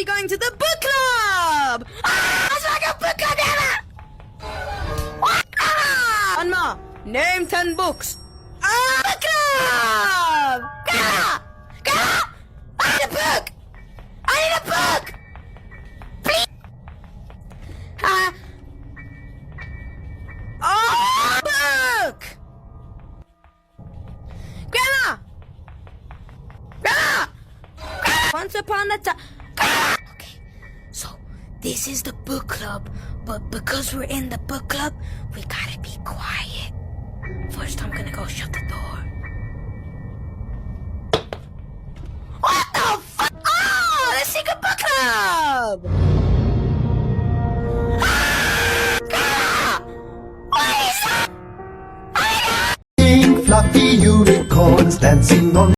be going to the book club! It's like a book club, One more. Name 10 books. Book club! Grandma! I need a book! I need a book! Please! Book! Grandma! Once upon a time... Okay, so this is the book club, but because we're in the book club, we gotta be quiet. First, I'm gonna go shut the door. What the fuck? Oh, the secret book club! What is that? Fluffy unicorns dancing on